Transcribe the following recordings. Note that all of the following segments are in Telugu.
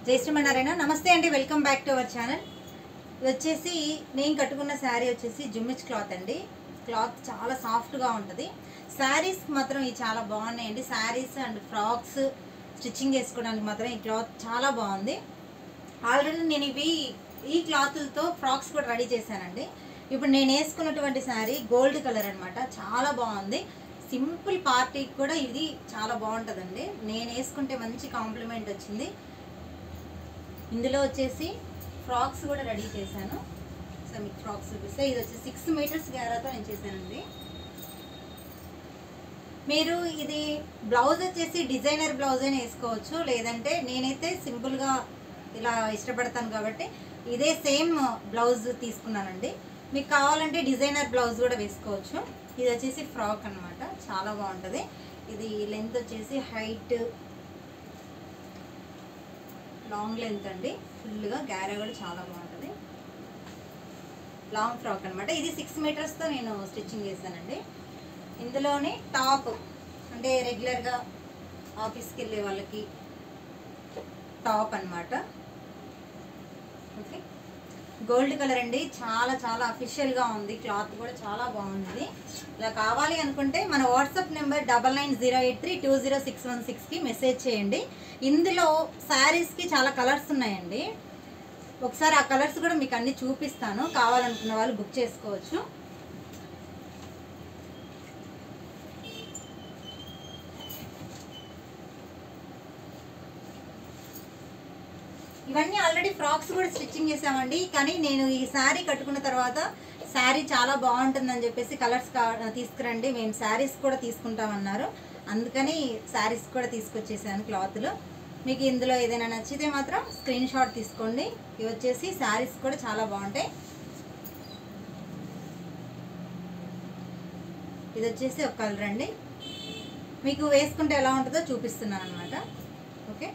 జై శ్రీమన్నారాయణ. నమస్తే అండి, welcome back to our channel. ఇది వచ్చేసి నేను కట్టుకున్న శారీ వచ్చేసి జుమ్మిచ్ క్లాత్ అండి. క్లాత్ చాలా సాఫ్ట్గా ఉంటుంది. శారీస్ మాత్రం ఇవి చాలా బాగున్నాయండి. శారీస్ అండ్ ఫ్రాక్స్ స్టిచ్చింగ్ చేసుకోవడానికి మాత్రం ఈ క్లాత్ చాలా బాగుంది. ఆల్రెడీ నేను ఈ క్లాతులతో ఫ్రాక్స్ కూడా రెడీ చేశానండి. ఇప్పుడు నేను వేసుకున్నటువంటి శారీ గోల్డ్ కలర్ అనమాట. చాలా బాగుంది. సింపుల్ పార్టీకి కూడా ఇది చాలా బాగుంటుందండి. నేను వేసుకుంటే మంచి కాంప్లిమెంట్ వచ్చింది. ఇందులో వచ్చేసి ఫ్రాక్స్ కూడా రెడీ చేశాను. సో మీకు ఫ్రాక్స్ చూపిస్తే ఇది వచ్చి 6 మీటర్స్ గేరాతో నేను చేశానండి. మీరు ఇది బ్లౌజ్ వచ్చేసి డిజైనర్ బ్లౌజ్ అయినా వేసుకోవచ్చు, లేదంటే నేనైతే సింపుల్గా ఇలా ఇష్టపడతాను కాబట్టి ఇదే సేమ్ బ్లౌజ్ తీసుకున్నానండి. మీకు కావాలంటే డిజైనర్ బ్లౌజ్ కూడా వేసుకోవచ్చు. ఇది వచ్చేసి ఫ్రాక్ అనమాట, చాలా బాగుంటుంది. ఇది లెంత్ వచ్చేసి హైట్ లాంగ్ లెంత్ అండి. ఫుల్గా గ్యారా కూడా చాలా బాగుంటుంది. లాంగ్ ఫ్రాక్ అనమాట. ఇది 6 మీటర్స్తో నేను స్టిచ్చింగ్ చేశానండి. ఇందులోనే టాప్ అంటే రెగ్యులర్గా ఆఫీస్కి వెళ్ళే వాళ్ళకి టాప్ అనమాట. ఓకే, గోల్డ్ కలర్ అండి. చాలా చాలా అఫీషియల్గా ఉంది. క్లాత్ కూడా చాలా బాగుంది. ఇలా కావాలి అనుకుంటే మన వాట్సాప్ నెంబర్ 9908320616కి మెసేజ్ చేయండి. ఇందులో శారీస్కి చాలా కలర్స్ ఉన్నాయండి. ఒకసారి ఆ కలర్స్ కూడా మీకు అన్ని చూపిస్తాను. కావాలనుకున్న వాళ్ళు బుక్ చేసుకోవచ్చు. ఇవన్నీ ఆల్రెడీ ఫ్రాక్స్ కూడా స్టిచ్చింగ్ చేసామండి. కానీ నేను ఈ శారీ కట్టుకున్న తర్వాత శారీ చాలా బాగుంటుందని చెప్పేసి కలర్స్ తీసుకురండి, మేము శారీస్ కూడా తీసుకుంటామన్నారు. అందుకని శారీస్ కూడా తీసుకొచ్చేసాను క్లాత్లో. మీకు ఇందులో ఏదైనా నచ్చితే మాత్రం స్క్రీన్ షాట్ తీసుకోండి. ఇవి వచ్చేసి శారీస్ కూడా చాలా బాగుంటాయి. ఇది వచ్చేసి ఒక కలర్ అండి. మీకు వేసుకుంటే ఎలా ఉంటుందో చూపిస్తున్నాను అనమాట. Okay,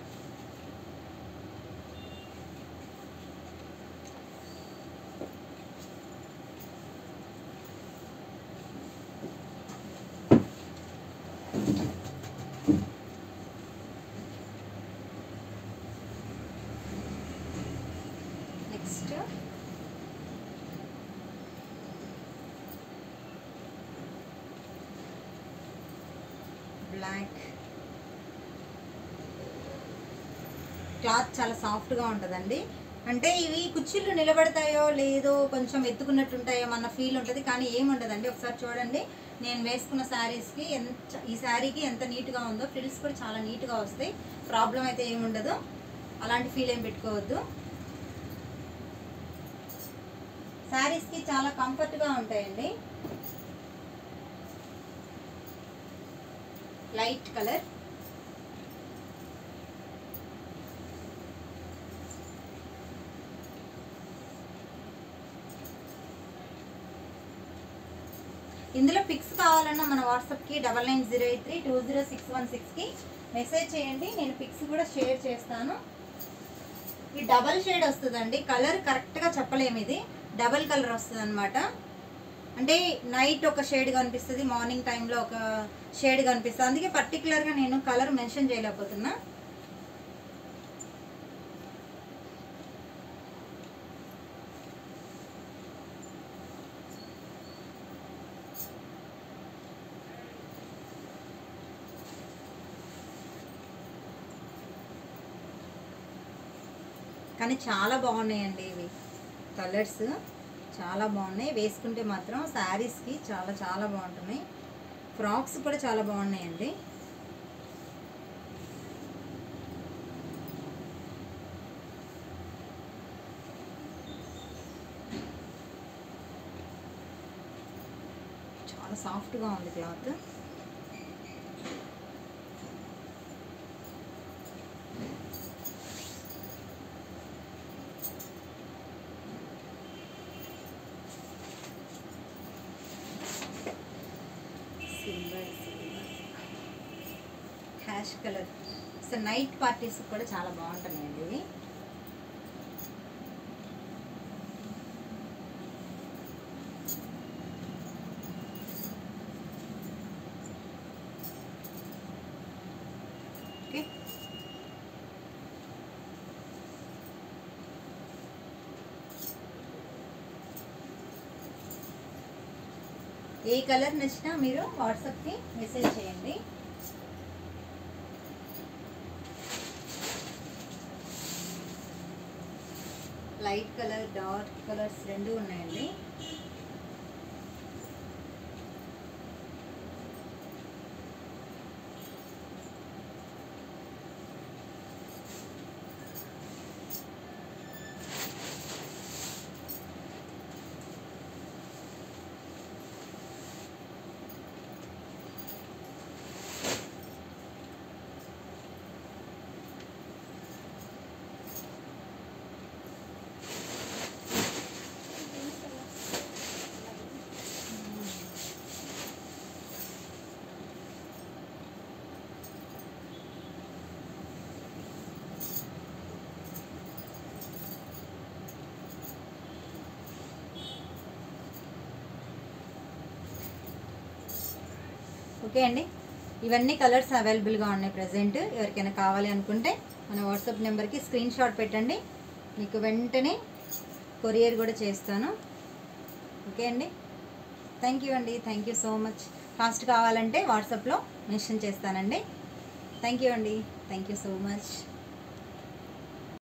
next black. క్లాత్ చాలా సాఫ్ట్గా ఉంటుందండి. అంటే ఇవి కుర్చీలు నిలబడతాయో లేదో కొంచెం ఎత్తుకున్నట్టు ఉంటాయో అన్న ఫీల్ ఉంటుంది, కానీ ఏముండదండి. ఒకసారి చూడండి, నేను వేసుకున్న శారీస్కి ఈ శారీకి ఎంత నీట్గా ఉందో. ఫ్రిల్స్ కూడా చాలా నీట్గా వస్తాయి. ప్రాబ్లం అయితే ఏముండదు. అలాంటి ఫీల్ ఏం పెట్టుకోవద్దు. శారీస్కి చాలా కంఫర్ట్గా ఉంటాయండి. Light colour. ఇందులో పిక్స్ కావాలన్నా మన వాట్సాప్కి 9908320616కి మెసేజ్ చేయండి. నేను పిక్స్ కూడా షేర్ చేస్తాను. ఇది డబల్ షేడ్ వస్తుందండి. కలర్ కరెక్ట్గా చెప్పలేము. ఇది డబల్ కలర్ వస్తుంది అనమాట. అంటే నైట్ ఒక షేడ్ కనిపిస్తుంది, మార్నింగ్ టైంలో ఒక షేడ్ కనిపిస్తుంది. అందుకే పర్టికులర్గా నేను కలర్ మెన్షన్ చేయలేకపోతున్నా. కానీ చాలా బాగున్నాయండి. ఇవి కలర్స్ చాలా బాగున్నాయి. వేసుకుంటే మాత్రం శారీస్కి చాలా చాలా బాగుంటున్నాయి. ఫ్రాక్స్ కూడా చాలా బాగున్నాయండి. చాలా సాఫ్ట్గా ఉంది cloth. Ash colour. So night parties కూడా చాలా బాగుంటున్నాయండి ఇవి. ఓకే, ఏ కలర్ నచ్చినా మీరు వాట్సాప్కి మెసేజ్ చేయండి. లైట్ కలర్, డార్క్ కలర్స్ రెండు ఉన్నాయండి. ఓకే అండి, ఇవన్నీ కలర్స్ అవైలబుల్గా ఉన్నాయి ప్రజెంట్. ఎవరికైనా కావాలి అనుకుంటే మన వాట్సాప్ నెంబర్కి స్క్రీన్ షాట్ పెట్టండి, మీకు వెంటనే కొరియర్ కూడా చేస్తాను. ఓకే అండి, థ్యాంక్ యూ అండి, thank you so much. Cost కావాలంటే వాట్సాప్లో మెన్షన్ చేస్తానండి. థ్యాంక్ యూ అండి, థ్యాంక్ యూ సో మచ్.